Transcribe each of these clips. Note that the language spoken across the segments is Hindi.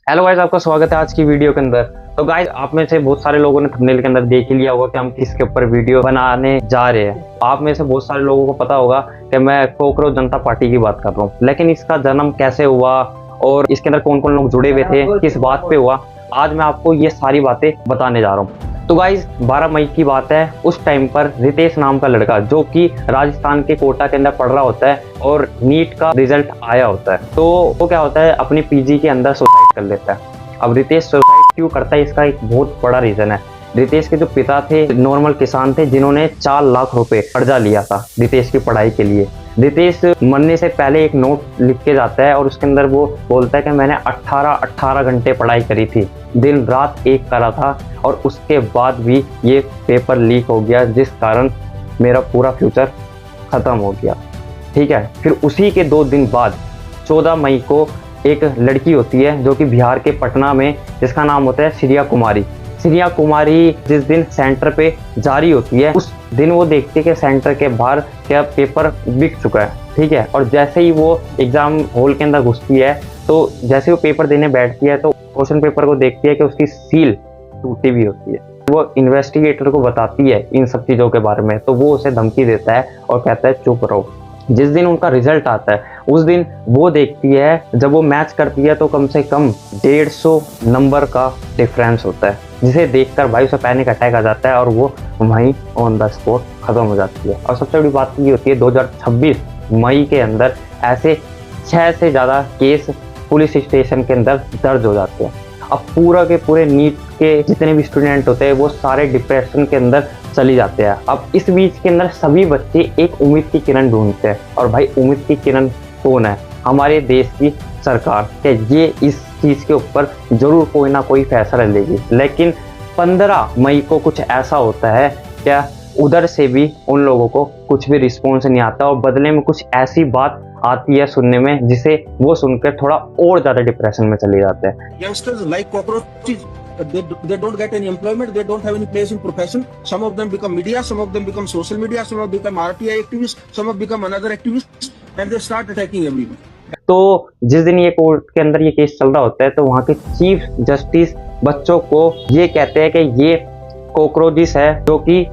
हेलो गाइस, आपका स्वागत है आज की वीडियो के अंदर। तो गाइस, आप में से बहुत सारे लोगों ने थंबनेल के अंदर देख ही लिया होगा कि हम किसके ऊपर वीडियो बनाने जा रहे हैं। आप में से बहुत सारे लोगों को पता होगा कि मैं कॉकरोच जनता पार्टी की बात कर रहा हूँ, लेकिन इसका जन्म कैसे हुआ और इसके अंदर कौन कौन लोग जुड़े हुए थे, किस बात पे हुआ, आज मैं आपको ये सारी बातें बताने जा रहा हूँ। तो गाइस, 12 मई की बात है। उस टाइम पर रितेश नाम का लड़का, जो कि राजस्थान के कोटा के अंदर पढ़ रहा होता है और नीट का रिजल्ट आया होता है, तो वो क्या होता है, अपनी पीजी के अंदर सुसाइड कर लेता है। अब रितेश सुसाइड क्यों करता है, इसका एक बहुत बड़ा रीजन है। रितेश के जो पिता थे नॉर्मल किसान थे, जिन्होंने 4 लाख रुपए कर्जा लिया था रितेश की पढ़ाई के लिए। रितेश मरने से पहले एक नोट लिख के जाता है और उसके अंदर वो बोलता है कि मैंने 18 घंटे पढ़ाई करी थी, दिन रात एक करा था, और उसके बाद भी ये पेपर लीक हो गया, जिस कारण मेरा पूरा फ्यूचर खत्म हो गया। ठीक है। फिर उसी के 2 दिन बाद 14 मई को एक लड़की होती है जो कि बिहार के पटना में, जिसका नाम होता है श्रिया कुमारी। श्रिया कुमारी जिस दिन सेंटर पे जारी होती है, उस दिन वो देखती है कि सेंटर के बाहर क्या पेपर बिक चुका है। ठीक है। और जैसे ही वो एग्जाम हॉल के अंदर घुसती है, तो जैसे वो पेपर देने बैठती है, तो क्वेश्चन पेपर को देखती है कि उसकी सील टूटी हुई होती है। वो इन्वेस्टिगेटर को बताती है इन सब चीज़ों के बारे में, तो वो उसे धमकी देता है और कहता है चुप रहो। जिस दिन उनका रिजल्ट आता है, उस दिन वो देखती है, जब वो मैच करती है तो कम से कम 150 नंबर का डिफरेंस होता है, जिसे देखकर भाई उसे पैनिक अटैक आ जाता है और वो वहीं ऑन द स्पॉट खत्म हो जाती है। और सबसे बड़ी बात ये होती है, 2026 मई के अंदर ऐसे 6 से ज़्यादा केस पुलिस स्टेशन के अंदर दर्ज हो जाते हैं। अब पूरा के पूरे नीट के जितने भी स्टूडेंट होते हैं वो सारे डिप्रेशन के अंदर चली जाते हैं। अब इस बीच के अंदर सभी बच्चे एक उम्मीद की किरण ढूंढते हैं, और भाई उम्मीद की किरण कौन है? हमारे देश की सरकार। कि ये इस चीज़ के ऊपर जरूर कोई ना कोई फैसला लेगी। लेकिन 15 मई को कुछ ऐसा होता है, क्या उधर से भी उन लोगों को कुछ भी रिस्पॉन्स नहीं आता, और बदले में कुछ ऐसी बात आती है सुनने में, जिसे वो सुनकर थोड़ा और ज्यादा डिप्रेशन में चले जाते हैं। Youngsters like cockroaches. They don't get any employment. They don't have any place in profession. Some of them become media. Some of them become social media. Some of them become RTI activists. Some of them become another activists, and they start attacking everyone. तो जिस दिन ये कोर्ट के अंदर ये केस चल रहा होता है, तो वहाँ के चीफ जस्टिस बच्चों को ये कहते हैं कि ये कॉकरोचेस है जो कि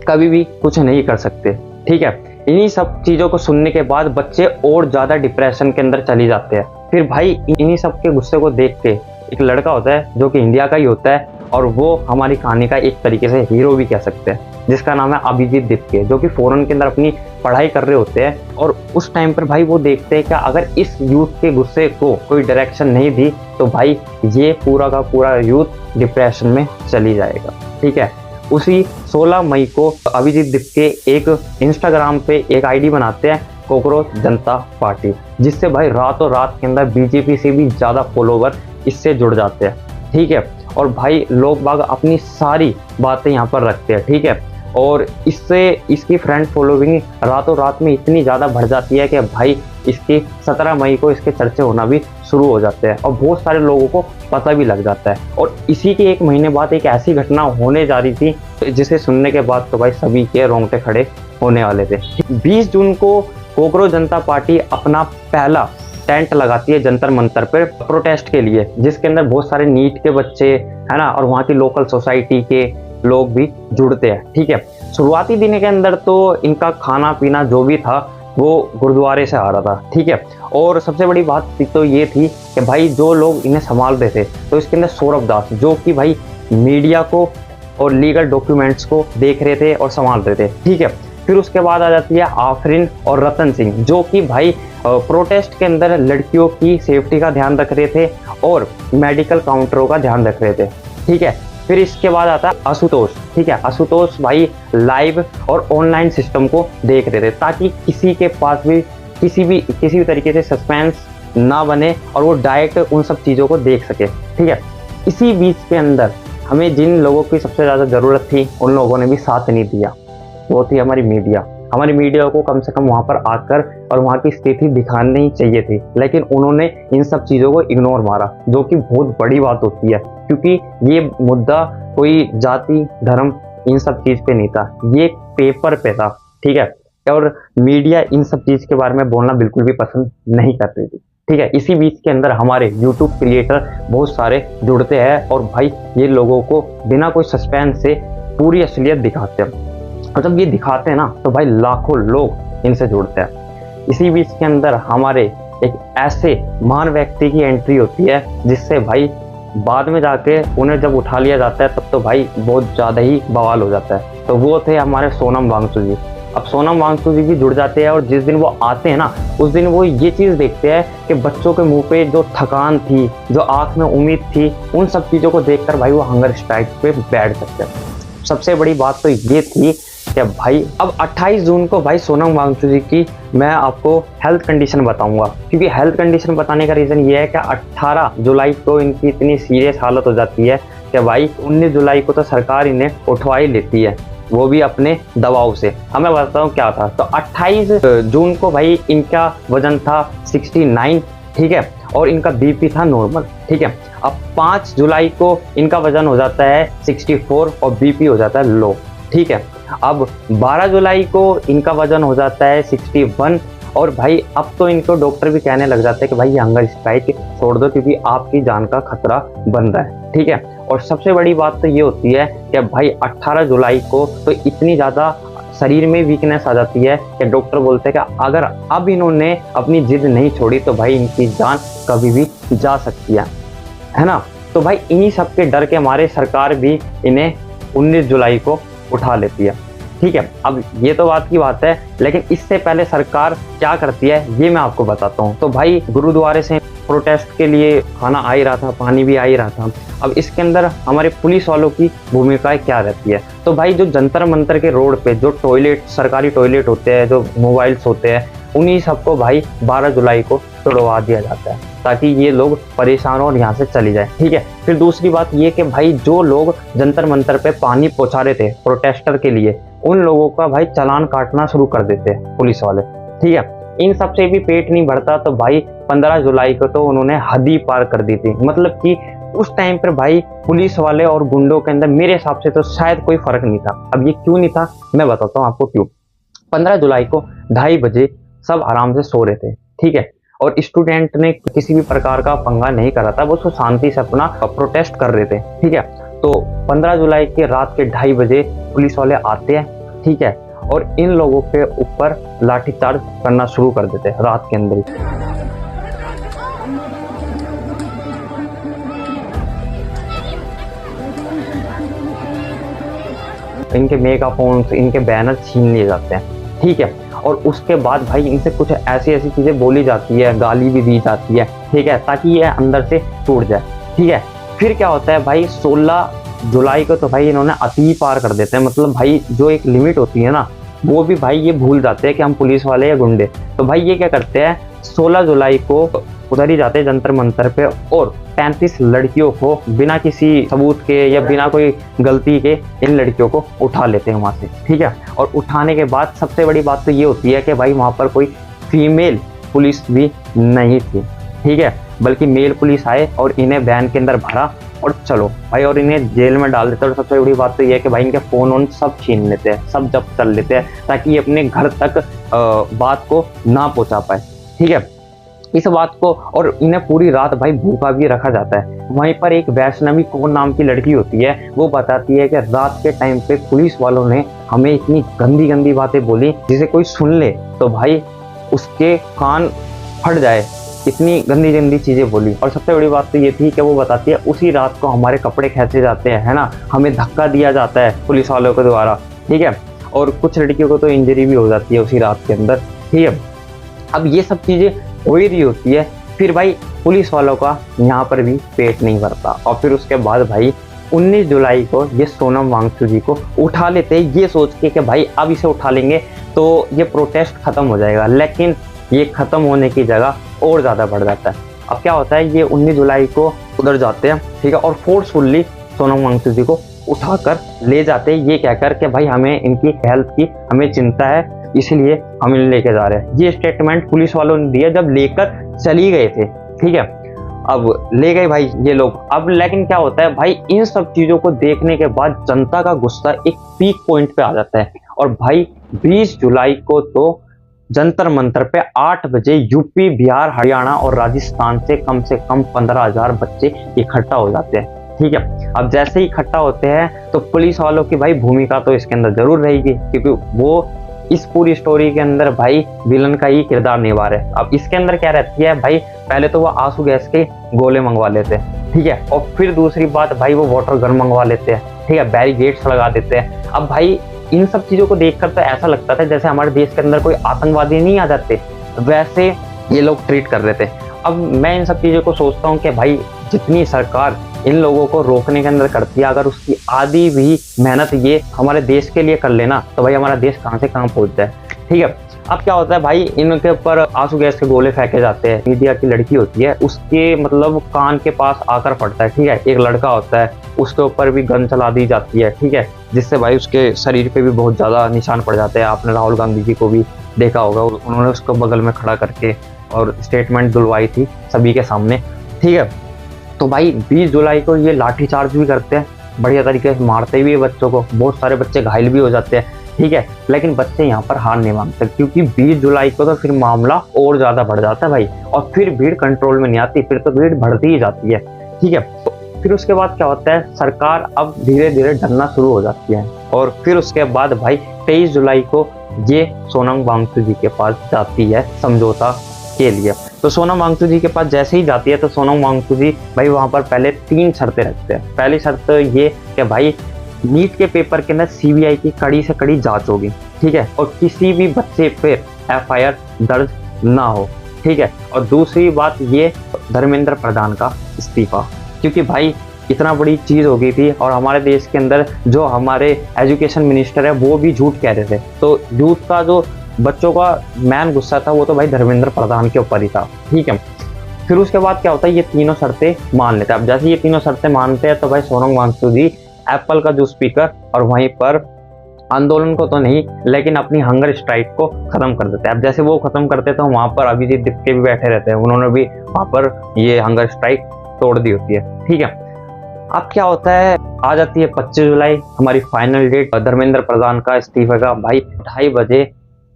कभी भी कुछ नहीं कर सकते। ठीक है। इन्हीं सब चीज़ों को सुनने के बाद बच्चे और ज़्यादा डिप्रेशन के अंदर चले जाते हैं। फिर भाई इन्हीं सब के गुस्से को देख के एक लड़का होता है जो कि इंडिया का ही होता है, और वो हमारी कहानी का एक तरीके से हीरो भी कह सकते हैं, जिसका नाम है अभिजीत दीपके, जो कि फॉरेन के अंदर अपनी पढ़ाई कर रहे होते हैं। और उस टाइम पर भाई वो देखते हैं कि अगर इस यूथ के गुस्से को कोई डायरेक्शन नहीं दी, तो भाई ये पूरा का पूरा यूथ डिप्रेशन में चली जाएगा। ठीक है। उसी 16 मई को अभिजीत दीपके एक इंस्टाग्राम पे एक आईडी बनाते हैं, कॉकरोच जनता पार्टी, जिससे भाई रातों रात के अंदर बीजेपी से भी ज़्यादा फॉलोवर इससे जुड़ जाते हैं। ठीक है। और भाई लोग बाग अपनी सारी बातें यहाँ पर रखते हैं। ठीक है। और इससे इसकी फ्रेंड फॉलोइंग रातों रात में इतनी ज़्यादा बढ़ जाती है कि भाई इसकी 17 मई को इसके चर्चे होना भी शुरू हो जाते हैं, और बहुत सारे लोगों को पता भी लग जाता है। और इसी के 1 महीने बाद एक ऐसी घटना होने जा रही थी, जिसे सुनने के बाद तो भाई सभी के रोंगटे खड़े होने वाले थे। 20 जून को कॉकरोच जनता पार्टी अपना पहला टेंट लगाती है जंतर मंतर पर प्रोटेस्ट के लिए, जिसके अंदर बहुत सारे नीट के बच्चे है ना, और वहाँ की लोकल सोसाइटी के लोग भी जुड़ते हैं। ठीक है। शुरुआती दिन के अंदर तो इनका खाना पीना जो भी था वो गुरुद्वारे से आ रहा था। ठीक है। और सबसे बड़ी बात तो ये थी कि भाई जो लोग इन्हें संभाल रहे थे, तो इसके अंदर सौरभ दास, जो कि भाई मीडिया को और लीगल डॉक्यूमेंट्स को देख रहे थे और संभाल रहे थे। ठीक है। फिर उसके बाद आ जाती है आफरीन और रतन सिंह, जो कि भाई प्रोटेस्ट के अंदर लड़कियों की सेफ्टी का ध्यान रख रहे थे और मेडिकल काउंटरों का ध्यान रख रहे थे। ठीक है। फिर इसके बाद आता है आशुतोष। ठीक है। आशुतोष भाई लाइव और ऑनलाइन सिस्टम को देख रहे थे, ताकि किसी के पास भी किसी भी तरीके से सस्पेंस ना बने और वो डायरेक्ट उन सब चीज़ों को देख सके। ठीक है। इसी बीच के अंदर हमें जिन लोगों की सबसे ज़्यादा ज़रूरत थी, उन लोगों ने भी साथ नहीं दिया। वो थी हमारी मीडिया। हमारी मीडिया को कम से कम वहाँ पर आकर और वहाँ की स्थिति दिखानी ही चाहिए थी, लेकिन उन्होंने इन सब चीज़ों को इग्नोर मारा, जो कि बहुत बड़ी बात होती है, क्योंकि ये मुद्दा कोई जाति धर्म इन सब चीज़ पे नहीं था, ये पेपर पे था। ठीक है। और मीडिया इन सब चीज़ के बारे में बोलना बिल्कुल भी पसंद नहीं कर रही थी। ठीक है। इसी बीच के अंदर हमारे यूट्यूब क्रिएटर बहुत सारे जुड़ते हैं और भाई ये लोगों को बिना कोई सस्पेंस से पूरी असलियत दिखाते हैं, और जब ये दिखाते हैं ना तो भाई लाखों लोग इनसे जुड़ते हैं। इसी बीच के अंदर हमारे एक ऐसे महान व्यक्ति की एंट्री होती है जिससे भाई बाद में जाके उन्हें जब उठा लिया जाता है तब तो भाई बहुत ज़्यादा ही बवाल हो जाता है। तो वो थे हमारे सोनम वांगचुक जी। अब सोनम वांगचुक जी भी जुड़ जाते हैं और जिस दिन वो आते हैं ना उस दिन वो ये चीज़ देखते हैं कि बच्चों के मुंह पे जो थकान थी, जो आंख में उम्मीद थी, उन सब चीज़ों को देखकर भाई वो हंगर स्ट्राइक पे बैठ सकते हैं। सबसे बड़ी बात तो ये थी कि भाई अब 28 जून को भाई सोनम वांगचुक जी की मैं आपको हेल्थ कंडीशन बताऊंगा, क्योंकि हेल्थ कंडीशन बताने का रीज़न ये है कि 18 जुलाई को इनकी इतनी सीरियस हालत हो जाती है कि भाई 19 जुलाई को तो सरकार इन्हें उठवा ही लेती है, वो भी अपने दबाव से। अब मैं बताता हूँ क्या था। तो 28 जून को भाई इनका वजन था 69, ठीक है, और इनका बीपी था नॉर्मल, ठीक है। अब 5 जुलाई को इनका वजन हो जाता है 64 और बीपी हो जाता है लो, ठीक है। अब 12 जुलाई को इनका वजन हो जाता है 61 और भाई अब तो इनको डॉक्टर भी कहने लग जाते हैं कि भाई ये हंगर स्ट्राइक छोड़ दो क्योंकि आपकी जान का खतरा बन रहा है, ठीक है। और सबसे बड़ी बात तो ये होती है कि भाई 18 जुलाई को तो इतनी ज़्यादा शरीर में वीकनेस आ जाती है कि डॉक्टर बोलते हैं कि अगर अब इन्होंने अपनी जिद नहीं छोड़ी तो भाई इनकी जान कभी भी जा सकती है ना। तो भाई इन्हीं सब के डर के मारे सरकार भी इन्हें 19 जुलाई को उठा लेती है, ठीक है। अब ये तो बात की बात है, लेकिन इससे पहले सरकार क्या करती है ये मैं आपको बताता हूँ। तो भाई गुरुद्वारे से प्रोटेस्ट के लिए खाना आ ही रहा था, पानी भी आ ही रहा था। अब इसके अंदर हमारे पुलिस वालों की भूमिका क्या रहती है। तो भाई जो जंतर मंतर के रोड पे जो टॉयलेट, सरकारी टॉयलेट होते हैं, जो मोबाइल्स होते हैं, उन्हीं सबको भाई 12 जुलाई को तोड़वा दिया जाता है ताकि ये लोग परेशान हो और यहाँ से चली जाए, ठीक है। फिर दूसरी बात ये कि भाई जो लोग जंतर मंतर पे पानी पहुँचा रहे थे प्रोटेस्टर के लिए, उन लोगों का भाई चालान काटना शुरू कर देते हैं पुलिस वाले, ठीक है। इन सब से भी पेट नहीं भरता तो भाई 15 जुलाई को तो उन्होंने हद ही पार कर दी थी। मतलब कि उस टाइम पर भाई पुलिस वाले और गुंडों के अंदर मेरे हिसाब से तो शायद कोई फर्क नहीं था। अब ये क्यों नहीं था मैं बताता हूँ आपको क्यों। 15 जुलाई को 2:30 बजे सब आराम से सो रहे थे, ठीक है, और स्टूडेंट ने किसी भी प्रकार का पंगा नहीं करा था, वो शांति से अपना प्रोटेस्ट कर रहे थे, ठीक है। तो 15 जुलाई के रात के 2:30 बजे पुलिस वाले आते हैं, ठीक है, और इन लोगों के ऊपर लाठीचार्ज करना शुरू कर देते हैं रात के अंदर ही। इनके मेगाफोन्स, इनके बैनर छीन लिए जाते हैं, ठीक है। और उसके बाद भाई इनसे कुछ ऐसी ऐसी चीज़ें बोली जाती है, गाली भी दी जाती है, ठीक है, ताकि ये अंदर से टूट जाए, ठीक है। फिर क्या होता है भाई 16 जुलाई को तो भाई इन्होंने अति पार कर देते हैं। मतलब भाई जो एक लिमिट होती है ना वो भी भाई ये भूल जाते हैं कि हम पुलिस वाले या गुंडे। तो भाई ये क्या करते हैं 16 जुलाई को उधर ही जाते हैं जंतर मंतर पे और 35 लड़कियों को बिना किसी सबूत के या बिना कोई गलती के इन लड़कियों को उठा लेते हैं वहाँ से, ठीक है। और उठाने के बाद सबसे बड़ी बात तो ये होती है कि भाई वहाँ पर कोई फीमेल पुलिस भी नहीं थी, ठीक है, बल्कि मेल पुलिस आए और इन्हें वैन के अंदर भरा और चलो भाई, और इन्हें जेल में डाल देते हैं। और सबसे बड़ी बात तो ये है कि भाई इनके फ़ोन वोन सब छीन लेते हैं, सब जब्त कर लेते हैं ताकि ये अपने घर तक बात को ना पहुँचा पाए, ठीक है, इस बात को। और इन्हें पूरी रात भाई भूखा भी रखा जाता है। वहीं पर एक वैष्णवी कौर नाम की लड़की होती है, वो बताती है कि रात के टाइम पे पुलिस वालों ने हमें इतनी गंदी गंदी बातें बोली जिसे कोई सुन ले तो भाई उसके कान फट जाए, इतनी गंदी गंदी चीज़ें बोली। और सबसे बड़ी बात तो ये थी कि वो बताती है उसी रात को हमारे कपड़े खींचे जाते हैं, है ना, हमें धक्का दिया जाता है पुलिस वालों के द्वारा, ठीक है, और कुछ लड़कियों को तो इंजरी भी हो जाती है उसी रात के अंदर, ठीक है। अब ये सब चीज़ें हो ही रही होती है, फिर भाई पुलिस वालों का यहाँ पर भी पेट नहीं भरता। और फिर उसके बाद भाई 19 जुलाई को ये सोनम वांगचुक जी को उठा लेते हैं ये सोच के कि भाई अब इसे उठा लेंगे तो ये प्रोटेस्ट ख़त्म हो जाएगा, लेकिन ये ख़त्म होने की जगह और ज़्यादा बढ़ जाता है। अब क्या होता है, ये 19 जुलाई को उधर जाते हैं, ठीक है, और फोर्सफुल्ली सोनम वांगचुक जी को उठाकर ले जाते हैं ये कहकर कि भाई हमें इनकी हेल्थ की हमें चिंता है, इसलिए हम इन्हें लेके जा रहे हैं। ये स्टेटमेंट पुलिस वालों ने दिया जब लेकर चली गए थे, ठीक है। अब ले गए भाई ये लोग। अब लेकिन क्या होता है भाई, इन सब चीज़ों को देखने के बाद जनता का गुस्सा एक पीक पॉइंट पे आ जाता है। और भाई 20 जुलाई को तो जंतर मंतर पे 8 बजे यूपी, बिहार, हरियाणा और राजस्थान से कम 15,000 बच्चे इकट्ठा हो जाते हैं। ठीक है, अब जैसे ही इकट्ठा होते हैं तो पुलिस वालों की भाई भूमिका तो इसके अंदर जरूर रहेगी, क्योंकि वो इस पूरी स्टोरी के अंदर भाई विलन का ही किरदार निभा रहे हैं। अब इसके अंदर क्या रहती है भाई, पहले तो वो आंसू गैस के गोले मंगवा लेते हैं, ठीक है, और फिर दूसरी बात भाई वो वाटर गन मंगवा लेते हैं, ठीक है, बैरिकेड्स लगा देते हैं। अब भाई इन सब चीजों को देखकर तो ऐसा लगता था जैसे हमारे देश के अंदर कोई आतंकवादी नहीं आ जाते, वैसे ये लोग ट्रीट कर रहे थे। अब मैं इन सब चीजों को सोचता हूँ कि भाई जितनी सरकार इन लोगों को रोकने के अंदर करती है, अगर उसकी आधी भी मेहनत ये हमारे देश के लिए कर लेना तो भाई हमारा देश कहाँ से कहाँ पहुंच जाए। ठीक है, अब क्या होता है भाई, इनके ऊपर आंसू गैस के गोले फेंके जाते हैं। मीडिया की लड़की होती है, उसके मतलब कान के पास आकर पड़ता है, ठीक है। एक लड़का होता है, उसके ऊपर भी गन चला दी जाती है, ठीक है, जिससे भाई उसके शरीर पे भी बहुत ज्यादा निशान पड़ जाते हैं। आपने राहुल गांधी जी को भी देखा होगा, उन्होंने उसको बगल में खड़ा करके और स्टेटमेंट दिलवाई थी सभी के सामने, ठीक है। तो भाई 20 जुलाई को ये लाठीचार्ज भी करते हैं, बढ़िया तरीके से मारते भी है बच्चों को, बहुत सारे बच्चे घायल भी हो जाते हैं, ठीक है। लेकिन बच्चे यहाँ पर हार नहीं मानते, क्योंकि 20 जुलाई को तो फिर मामला और ज्यादा बढ़ जाता है भाई, और फिर भीड़ कंट्रोल में नहीं आती, फिर तो भीड़ बढ़ती ही जाती है, ठीक है। तो फिर उसके बाद क्या होता है, सरकार अब धीरे धीरे डरना शुरू हो जाती है, और फिर उसके बाद भाई 23 जुलाई को ये सोनम वांगचुक जी के पास जाती है समझौता के लिए। तो सोनम वांगचुक जी के पास जैसे ही जाती है तो सोनम वांगचुक जी भाई वहां पर पहले 3 शर्तें रखते हैं। पहली शर्त ये कि भाई नीट के पेपर के अंदर सीबीआई की कड़ी से कड़ी जांच होगी, ठीक है, और किसी भी बच्चे पे एफआईआर दर्ज ना हो, ठीक है। और दूसरी बात ये धर्मेंद्र प्रधान का इस्तीफा, क्योंकि भाई इतना बड़ी चीज हो गई थी, और हमारे देश के अंदर जो हमारे एजुकेशन मिनिस्टर है वो भी झूठ कह रहे थे, तो झूठ का जो बच्चों का मैन गुस्सा था वो तो भाई धर्मेंद्र प्रधान के ऊपर ही था, ठीक है। फिर उसके बाद क्या होता है, ये तीनों शर्तें मान लेते हैं। अब जैसे ये तीनों शर्तें मानते हैं तो भाई सोनम वांगचुक जी एप्पल का जो स्पीकर और वहीं पर आंदोलन को तो नहीं लेकिन अपनी हंगर स्ट्राइक को खत्म कर देते हैं। अब जैसे वो खत्म करते तो वहां पर अभिजीत दीप्ते भी बैठे रहते हैं, उन्होंने भी वहां पर ये हंगर स्ट्राइक तोड़ दी होती है, ठीक है। अब क्या होता है, आ जाती है 25 जुलाई, हमारी फाइनल डेट धर्मेंद्र प्रधान का इस्तीफे का। भाई 2:30 बजे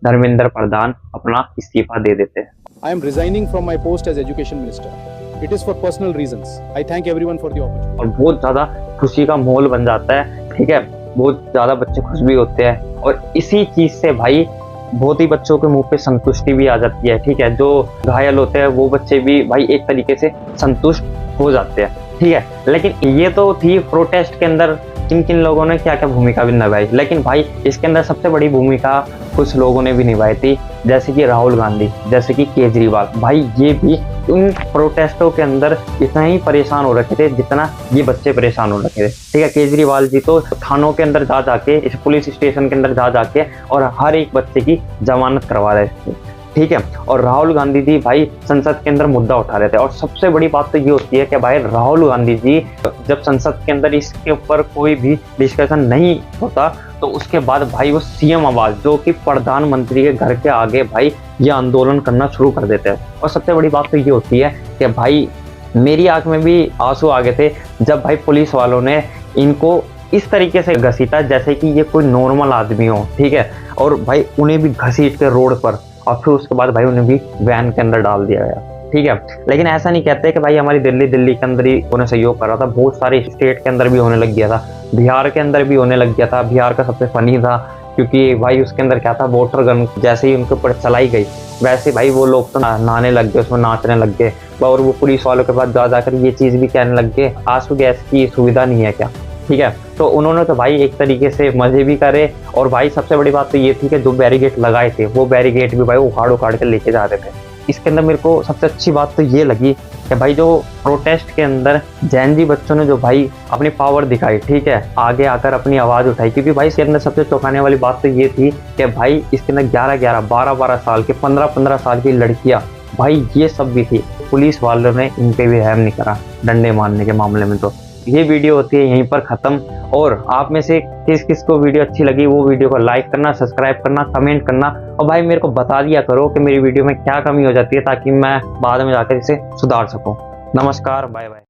धर्मेंद्र प्रधान अपना इस्तीफा दे देते हैं। I am resigning from my post as education minister. It is for personal reasons. I thank everyone for the opportunity. और बहुत ज्यादा खुशी का माहौल बन जाता है, ठीक है, बहुत ज्यादा बच्चे खुश भी होते हैं, और इसी चीज से भाई बहुत ही बच्चों के मुंह पे संतुष्टि भी आ जाती है, ठीक है। जो घायल होते हैं वो बच्चे भी भाई एक तरीके से संतुष्ट हो जाते हैं, ठीक है। लेकिन ये तो थी प्रोटेस्ट के अंदर किन किन लोगों ने क्या क्या भूमिका भी निभाई, लेकिन भाई इसके अंदर सबसे बड़ी भूमिका कुछ लोगों ने भी निभाई थी, जैसे कि राहुल गांधी, जैसे कि केजरीवाल। भाई ये भी इन प्रोटेस्टों के अंदर इतना ही परेशान हो रखे थे जितना ये बच्चे परेशान हो रखे थे, ठीक है। केजरीवाल जी तो थानों के अंदर जा जाके, इस पुलिस स्टेशन के अंदर जा जाके और हर एक बच्चे की जमानत करवा रहे थे, ठीक है। और राहुल गांधी जी भाई संसद के अंदर मुद्दा उठा रहे थे, और सबसे बड़ी बात तो ये होती है कि भाई राहुल गांधी जी जब संसद के अंदर इसके ऊपर कोई भी डिस्कशन नहीं होता तो उसके बाद भाई वो सीएम आवाज, जो कि प्रधानमंत्री के घर के आगे भाई ये आंदोलन करना शुरू कर देते हैं। और सबसे बड़ी बात तो ये होती है कि भाई मेरी आंख में भी आंसू आ गए थे जब भाई पुलिस वालों ने इनको इस तरीके से घसीटा जैसे कि ये कोई नॉर्मल आदमी हो, ठीक है, और भाई उन्हें भी घसीट के रोड पर, और फिर उसके बाद भाई उन्हें भी वैन के अंदर डाल दिया गया, ठीक है। लेकिन ऐसा नहीं कहते कि भाई हमारी दिल्ली के अंदर ही उन्हें सहयोग कर रहा था, बहुत सारे स्टेट के अंदर भी होने लग गया था, बिहार के अंदर भी होने लग गया था। बिहार का सबसे फनी था क्योंकि भाई उसके अंदर क्या था, वाटर गन जैसे ही उनके ऊपर चलाई गई वैसे भाई वो लोग तो नहाने लग गए, उसमें नाचने लग गए, और वो पुलिस वालों के पास जा जाकर ये चीज भी कहने लग गए आंसू गैस की सुविधा नहीं है क्या, ठीक है। तो उन्होंने तो भाई एक तरीके से मजे भी करे, और भाई सबसे बड़ी बात तो ये थी कि जो बैरिकेड लगाए थे वो बैरिकेड भी भाई उखाड़ के लेके जा रहे थे। इसके अंदर मेरे को सबसे अच्छी बात तो ये लगी कि भाई जो प्रोटेस्ट के अंदर जैन जी बच्चों ने जो भाई अपनी पावर दिखाई, ठीक है, आगे आकर अपनी आवाज उठाई, क्योंकि भाई इसके अंदर सबसे चौंकाने वाली बात तो ये थी कि भाई इसके अंदर 11-11, 12-12 साल के, 15-15 साल की लड़कियां, भाई ये सब भी थी। पुलिस वालों ने इन पे भी रहम नहीं करा डंडे मारने के मामले में। तो ये वीडियो होती है यहीं पर खत्म, और आप में से किस किस को वीडियो अच्छी लगी वो वीडियो को लाइक करना, सब्सक्राइब करना, कमेंट करना, और भाई मेरे को बता दिया करो कि मेरी वीडियो में क्या कमी हो जाती है ताकि मैं बाद में जाकर इसे सुधार सकूं। नमस्कार, बाय बाय।